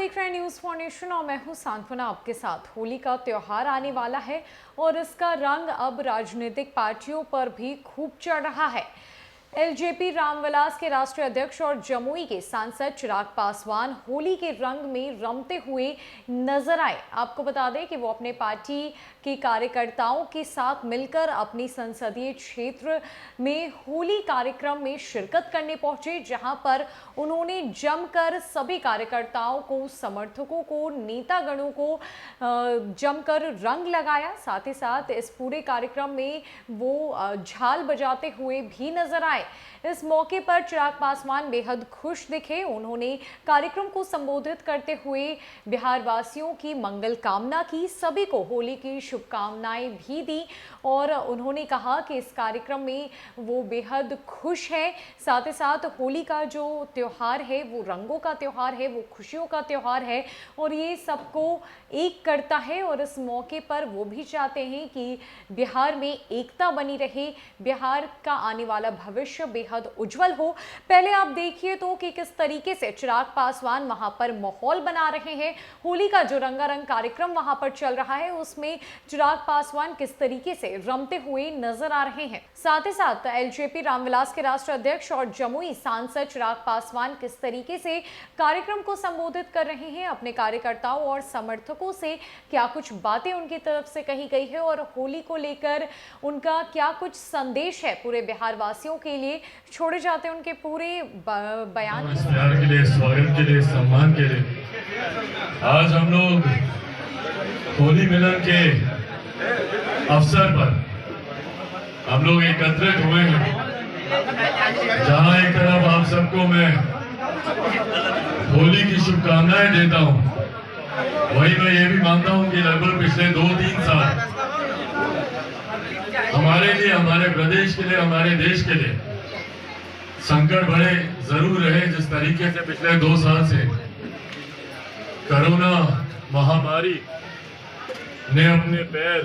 देख रहे हैं न्यूज़ फॉर नेशन और मैं हूं सांत्वना आपके साथ। होली का त्यौहार आने वाला है और इसका रंग अब राजनीतिक पार्टियों पर भी खूब चढ़ रहा है। एलजेपी रामविलास के राष्ट्रीय अध्यक्ष और जमुई के सांसद चिराग पासवान होली के रंग में रमते हुए नजर आए। आपको बता दें कि वो अपने पार्टी के कार्यकर्ताओं के साथ मिलकर अपनी संसदीय क्षेत्र में होली कार्यक्रम में शिरकत करने पहुंचे, जहां पर उन्होंने जमकर सभी कार्यकर्ताओं को, समर्थकों को, नेतागणों को जमकर रंग लगाया। साथ ही साथ इस पूरे कार्यक्रम में वो झाल बजाते हुए भी नजर आए। इस मौके पर चिराग पासवान बेहद खुश दिखे। उन्होंने कार्यक्रम को संबोधित करते हुए बिहार वासियों की मंगल कामना की, सभी को होली की शुभकामनाएं भी दी और उन्होंने कहा कि इस कार्यक्रम में वो बेहद खुश है। साथ ही साथ होली का जो त्यौहार है वो रंगों का त्यौहार है, वो खुशियों का त्यौहार है और ये सबको एक करता है और इस मौके पर वो भी चाहते हैं कि बिहार में एकता बनी रहे, बिहार का आने वाला भविष्य बेहद उज्जवल हो। पहले आप देखिए तो कि किस तरीके से चिराग पासवान वहां पर माहौल बना रहे हैं। होली का जो रंगारंग कार्यक्रम वहां पर चल रहा है उसमें चिराग पासवान किस तरीके से रमते हुए नजर आ रहे हैं। साथ ही साथ एलजेपी रामविलास के राष्ट्रीय अध्यक्ष और जमुई सांसद चिराग पासवान किस तरीके से कार्यक्रम को संबोधित कर रहे हैं, अपने कार्यकर्ताओं और समर्थकों से क्या कुछ बातें उनकी तरफ से कही गई है और होली को लेकर उनका क्या कुछ संदेश है पूरे बिहार वासियों के लिए, छोड़े जाते हैं उनके पूरे बयान। प्यार के लिए, स्वागत के लिए, सम्मान के लिए आज हम लोग होली मिलन के अवसर पर हम लोग एकत्रित हुए हैं, जहां एक तरफ आप सबको मैं होली की शुभकामनाएं देता हूं, वहीं मैं ये भी मानता हूं कि लगभग पिछले 2-3 साल हमारे लिए, हमारे प्रदेश के लिए, हमारे देश के लिए संकट बड़े जरूर रहे। जिस तरीके से पिछले 2 साल से कोरोना महामारी ने अपने पैर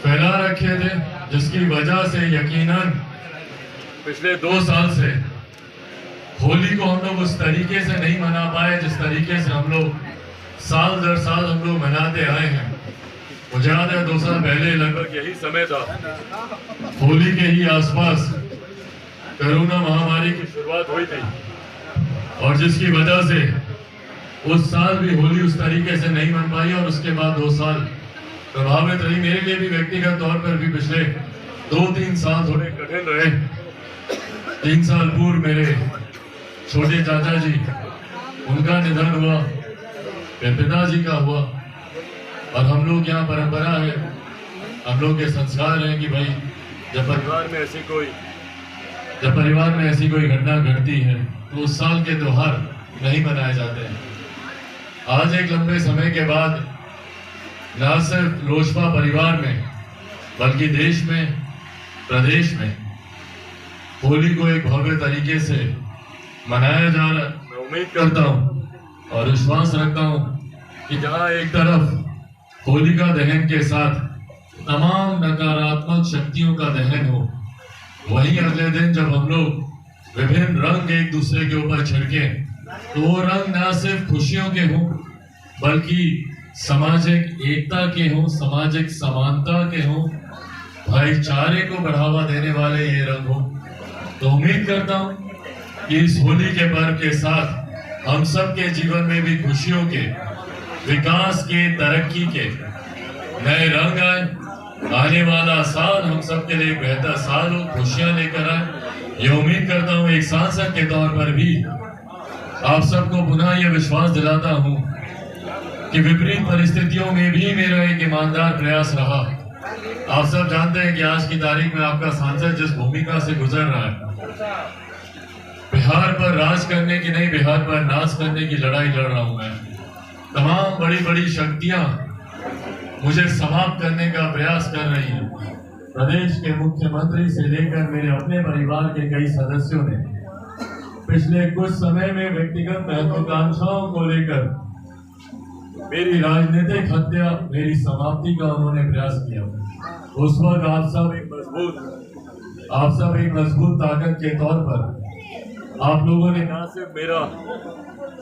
फैला रखे थे, जिसकी वजह से यकीनन पिछले 2 साल से होली को हम लोग उस तरीके से नहीं मना पाए जिस तरीके से हम लोग साल दर साल हम लोग मनाते आए हैं। मुझे याद है 2 साल पहले लगभग यही समय था, होली के ही आसपास कोरोना महामारी की शुरुआत हुई थी और जिसकी वजह से उस साल भी होली उस तरीके से नहीं मन पाई और उसके बाद 2 साल प्रभावित रही। मेरे लिए भी व्यक्तिगत तौर पर भी पिछले 2-3 साल थोड़े कठिन रहे। 3 साल पूर्व मेरे छोटे चाचा जी, उनका निधन हुआ, मेरे पिताजी का हुआ और हम लोग यहाँ परंपरा है, हम लोग के संस्कार है कि भाई जब परिवार में ऐसी कोई घटना घटती है तो उस साल के त्योहार नहीं मनाए जाते हैं। आज एक लंबे समय के बाद न सिर्फ लोजपा परिवार में बल्कि देश में, प्रदेश में होली को एक भव्य तरीके से मनाया जा रहा है। मैं उम्मीद करता हूं और विश्वास रखता हूं कि जहां एक तरफ होलिका दहन के साथ तमाम नकारात्मक शक्तियों का दहन हो, वहीं अगले दिन जब हम लोग विभिन्न रंग एक दूसरे के ऊपर छिड़के तो वो रंग न सिर्फ खुशियों के हों बल्कि सामाजिक एकता के हों, सामाजिक समानता के हों, भाईचारे को बढ़ावा देने वाले ये रंग हों। तो उम्मीद करता हूं कि इस होली के पर्व के साथ हम सब के जीवन में भी खुशियों के, विकास के, तरक्की के नए रंग आए। आने वाला साल हम सबके लिए बेहतर साल हो, खुशियां लेकर आए। ये उम्मीद करता हूं एक सांसद के तौर पर भी आप सबको पुनः यह विश्वास दिलाता हूं कि विपरीत परिस्थितियों में भी मेरा एक ईमानदार प्रयास रहा। आप सब जानते हैं कि आज की तारीख में आपका सांसद जिस भूमिका से गुजर रहा है, बिहार पर राज करने की नहीं, बिहार पर नाज करने की लड़ाई लड़ रहा हूं मैं। तमाम बड़ी बड़ी शक्तियां मुझे समाप्त करने का प्रयास कर रही है। प्रदेश के मुख्यमंत्री से लेकर मेरे अपने परिवार के कई सदस्यों ने पिछले कुछ समय में व्यक्तिगत महत्वाकांक्षाओं को लेकर मेरी राजनीतिक हत्या, मेरी समाप्ति का उन्होंने प्रयास किया। उस वक्त आप सब एक मजबूत ताकत के तौर पर आप लोगों ने ना सिर्फ मेरा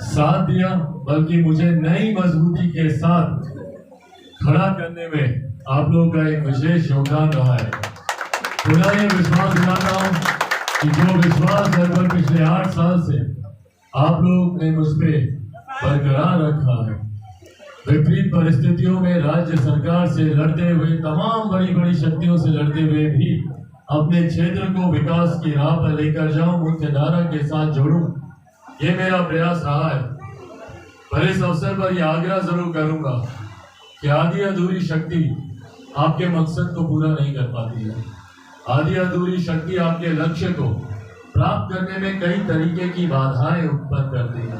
साथ दिया बल्कि मुझे नई मजबूती के साथ खड़ा करने में आप लोगों का एक विशेष योगदान रहा है। पुनः ये विश्वास दिलाता हूं कि जो विश्वास लगभग पिछले 8 साल से आप लोग ने मुझ पे बरकरार रखा है, विपरीत परिस्थितियों में राज्य सरकार से लड़ते हुए, तमाम बड़ी बड़ी शक्तियों से लड़ते हुए भी अपने क्षेत्र को विकास की राह पर लेकर जाऊं, मुख्य धारा के साथ जोड़ूं, ये मेरा प्रयास रहा है। पर इस अवसर पर यह आग्रह जरूर करूंगा कि आधी अधूरी शक्ति आपके मकसद को पूरा नहीं कर पाती है। आधी अधूरी शक्ति आपके लक्ष्य को प्राप्त करने में कई तरीके की बाधाएं उत्पन्न करती है।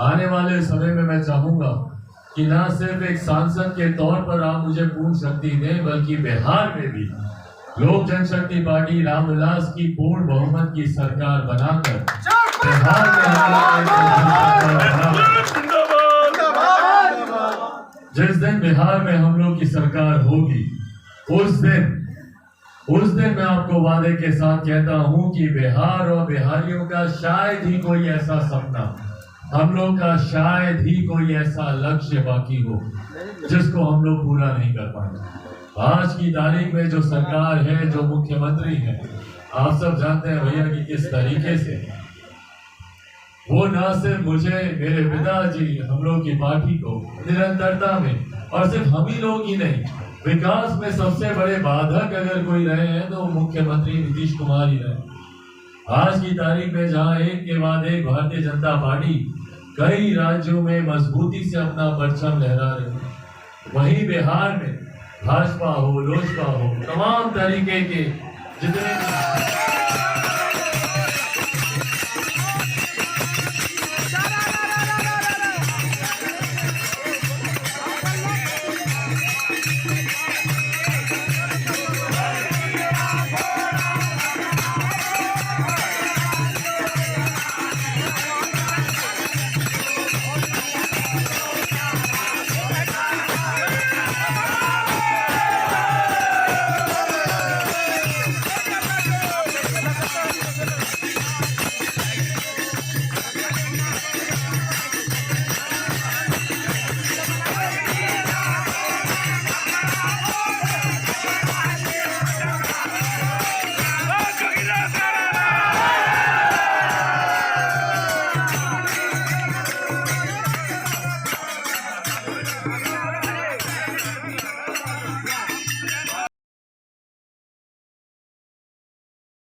आने वाले समय में मैं चाहूंगा कि न सिर्फ एक सांसद के तौर पर आप मुझे पूर्ण शक्ति दें, बल्कि बिहार में भी लोक जनशक्ति पार्टी रामविलास की पूर्ण बहुमत की सरकार बनाकर बिहार में जिस दिन बिहार में हम लोग की सरकार होगी, उस दिन मैं आपको वादे के साथ कहता हूं कि बिहार और बिहारियों का शायद ही कोई ऐसा सपना, हम लोग का शायद ही कोई ऐसा लक्ष्य बाकी हो जिसको हम लोग पूरा नहीं कर पाए। आज की तारीख में जो सरकार है, जो मुख्यमंत्री है, आप सब जानते हैं भैया कि किस तरीके से वो न सिर्फ मुझे, मेरे पिताजी, हम लोग की पार्टी को निरंतरता में, और सिर्फ हम ही लोग ही नहीं, विकास में सबसे बड़े बाधक अगर कोई रहे हैं तो मुख्यमंत्री नीतीश कुमार ही रहे। आज की तारीख में जहां एक के बाद एक भारतीय जनता पार्टी कई राज्यों में मजबूती से अपना परचम लहरा रही है, वहीं बिहार में भाजपा हो, लोजपा हो, तमाम तरीके के जितने